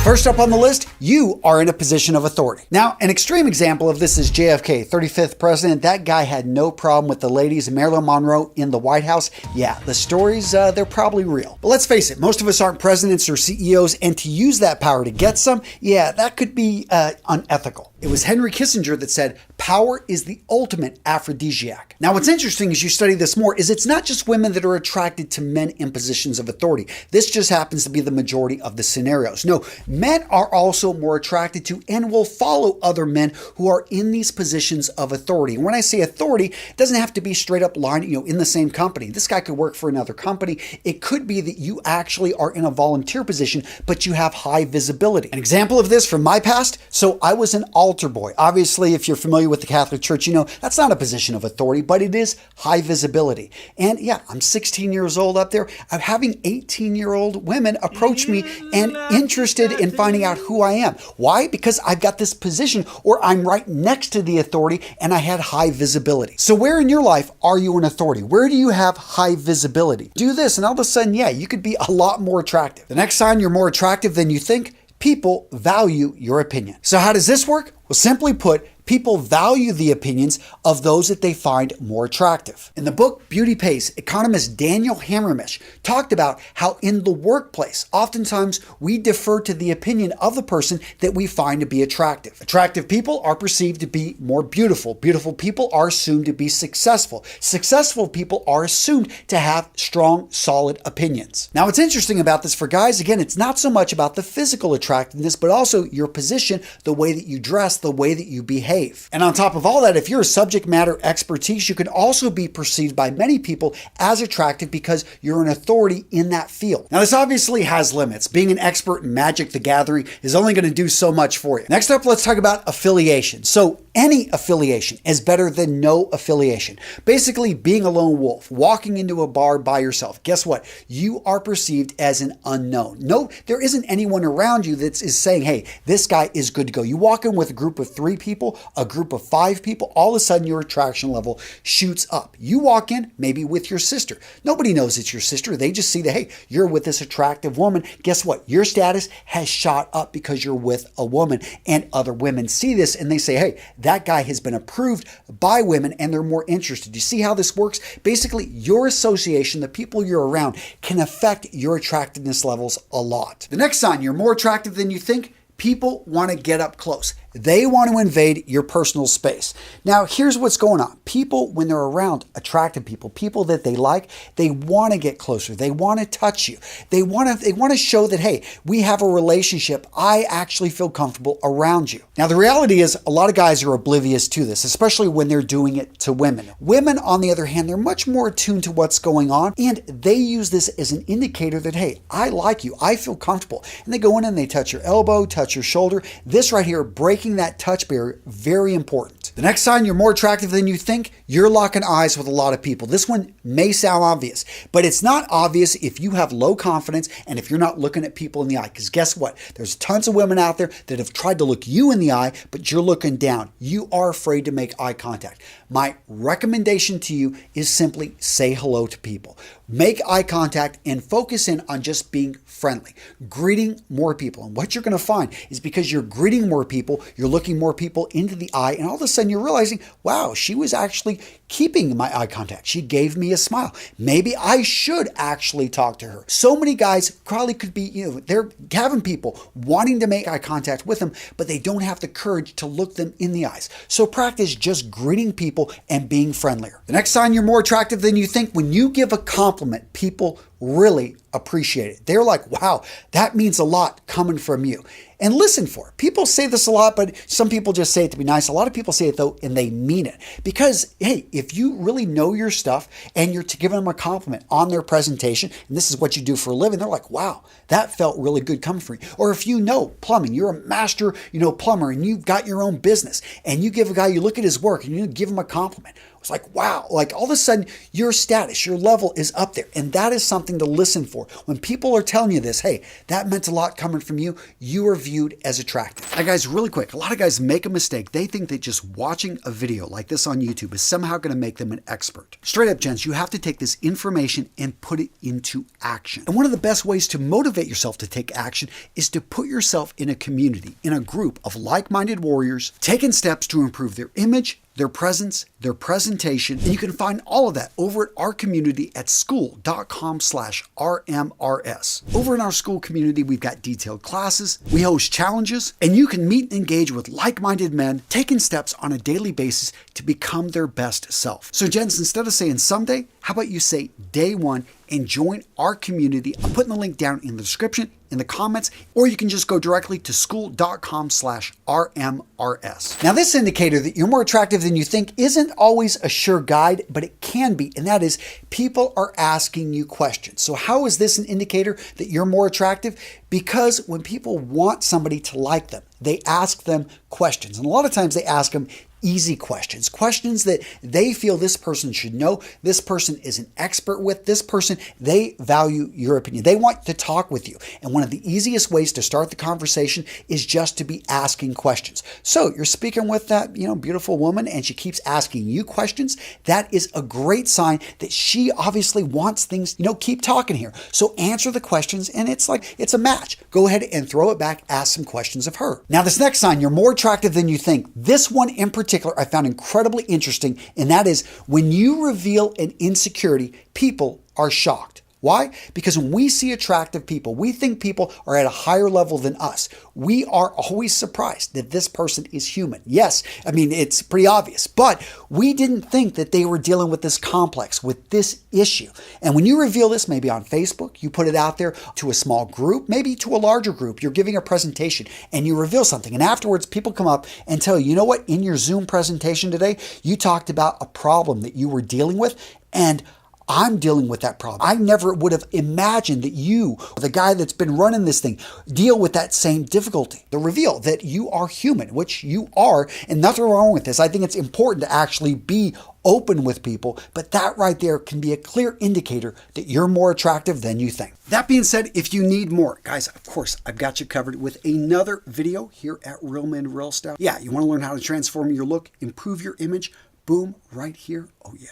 First up on the list, you are in a position of authority. Now, an extreme example of this is JFK, 35th president. That guy had no problem with the ladies. Marilyn Monroe in the White House. Yeah, the stories, they're probably real. But let's face it, most of us aren't presidents or CEOs, and to use that power to get some, yeah, that could be unethical. It was Henry Kissinger that said, power is the ultimate aphrodisiac. Now, what's interesting as you study this more is it's not just women that are attracted to men in positions of authority. This just happens to be the majority of the scenarios. No, men are also more attracted to and will follow other men who are in these positions of authority. And when I say authority, it doesn't have to be straight up line, in the same company. This guy could work for another company. It could be that you actually are in a volunteer position, but you have high visibility. An example of this from my past, so I was an altar boy. Obviously, if you're familiar with the Catholic Church, that's not a position of authority, but it is high visibility. And yeah, I'm 16 years old up there. I'm having 18-year-old women approach me and interested in finding out who I am. Why? Because I've got this position, or I'm right next to the authority and I had high visibility. So where in your life are you an authority? Where do you have high visibility? Do this and all of a sudden, yeah, you could be a lot more attractive. The next sign you're more attractive than you think, people value your opinion. So how does this work? Well, simply put, people value the opinions of those that they find more attractive. In the book Beauty Pays, economist Daniel Hammermish talked about how in the workplace, oftentimes we defer to the opinion of the person that we find to be attractive. Attractive people are perceived to be more beautiful. Beautiful people are assumed to be successful. Successful people are assumed to have strong, solid opinions. Now, what's interesting about this for guys, again, it's not so much about the physical attractiveness, but also your position, the way that you dress, the way that you behave. And on top of all that, if you're a subject matter expertise, you can also be perceived by many people as attractive because you're an authority in that field. Now, this obviously has limits. Being an expert in Magic the Gathering is only going to do so much for you. Next up, let's talk about affiliation. So any affiliation is better than no affiliation. Basically, being a lone wolf, walking into a bar by yourself. Guess what? You are perceived as an unknown. No, there isn't anyone around you that is saying, hey, this guy is good to go. You walk in with a group of 3 people, a group of 5 people, all of a sudden your attraction level shoots up. You walk in maybe with your sister. Nobody knows it's your sister. They just see that, hey, you're with this attractive woman. Guess what? Your status has shot up because you're with a woman, and other women see this and they say, hey, that guy has been approved by women and they're more interested. You see how this works? Basically, your association, the people you're around, can affect your attractiveness levels a lot. The next sign you're more attractive than you think, people want to get up close. They want to invade your personal space. Now, here's what's going on. People, when they're around attractive people, people that they like, they want to get closer. They want to touch you. They want to show that, hey, we have a relationship. I actually feel comfortable around you. Now, the reality is a lot of guys are oblivious to this, especially when they're doing it to women. Women, on the other hand, they're much more attuned to what's going on, and they use this as an indicator that, hey, I like you. I feel comfortable. And they go in and they touch your elbow, touch your shoulder. This right here, breaking that touch barrier, very important. The next sign you're more attractive than you think, you're locking eyes with a lot of people. This one may sound obvious, but it's not obvious if you have low confidence and if you're not looking at people in the eye. Because guess what? There's tons of women out there that have tried to look you in the eye, but you're looking down. You are afraid to make eye contact. My recommendation to you is simply say hello to people. Make eye contact and focus in on just being friendly, greeting more people. And what you're going to find is because you're greeting more people, you're looking more people into the eye, and all of a sudden you're realizing, wow, she was actually keeping my eye contact. She gave me a smile. Maybe I should actually talk to her. So many guys probably could be, they're having people wanting to make eye contact with them, but they don't have the courage to look them in the eyes. So practice just greeting people and being friendlier. The next sign you're more attractive than you think, when you give a compliment, people really appreciate it. They're like, wow, that means a lot coming from you. And listen for it. People say this a lot, but some people just say it to be nice. A lot of people say it though, and they mean it. Because, hey, if you really know your stuff and you're giving them a compliment on their presentation, and this is what you do for a living, they're like, wow, that felt really good coming from you. Or if you know plumbing, you're a master, plumber, and you've got your own business, and you give a guy, you look at his work, and you give him a compliment. It's like, wow, like all of a sudden your status, your level is up there. And that is something something to listen for. When people are telling you this, hey, that meant a lot coming from you, you are viewed as attractive. Now guys, really quick, a lot of guys make a mistake. They think that just watching a video like this on YouTube is somehow going to make them an expert. Straight up, gents, you have to take this information and put it into action. And one of the best ways to motivate yourself to take action is to put yourself in a community, in a group of like-minded warriors, taking steps to improve their image, their presence, their presentation, and you can find all of that over at our community at school.com/RMRS. Over in our school community, we've got detailed classes, we host challenges, and you can meet and engage with like-minded men taking steps on a daily basis to become their best self. So gents, instead of saying someday, how about you say day one and join our community? I'm putting the link down in the description, in the comments, or you can just go directly to school.com/RMRS. Now this indicator that you're more attractive than you think isn't always a sure guide, but it can be, and that is people are asking you questions. So how is this an indicator that you're more attractive? Because when people want somebody to like them, they ask them questions. And a lot of times they ask them easy questions, questions that they feel this person should know, this person is an expert with, this person, they value your opinion. They want to talk with you. And one of the easiest ways to start the conversation is just to be asking questions. So you're speaking with that, beautiful woman and she keeps asking you questions. That is a great sign that she obviously wants things, keep talking here. So answer the questions and it's a match. Go ahead and throw it back, ask some questions of her. Now this next sign, you're more attractive than you think. This one in particular I found incredibly interesting, and that is when you reveal an insecurity, people are shocked. Why? Because when we see attractive people, we think people are at a higher level than us. We are always surprised that this person is human. Yes, it's pretty obvious, but we didn't think that they were dealing with this complex, with this issue. And when you reveal this, maybe on Facebook, you put it out there to a small group, maybe to a larger group, you're giving a presentation and you reveal something. And afterwards, people come up and tell you, you know what, in your Zoom presentation today, you talked about a problem that you were dealing with, and I'm dealing with that problem. I never would have imagined that you, the guy that's been running this thing, deal with that same difficulty. The reveal that you are human, which you are, and nothing wrong with this. I think it's important to actually be open with people, but that right there can be a clear indicator that you're more attractive than you think. That being said, if you need more, guys, of course, I've got you covered with another video here at Real Men Real Style. Yeah, you want to learn how to transform your look, improve your image, boom, right here. Oh yeah.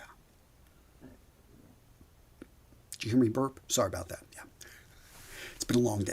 Did you hear me burp? Sorry about that. Yeah. It's been a long day.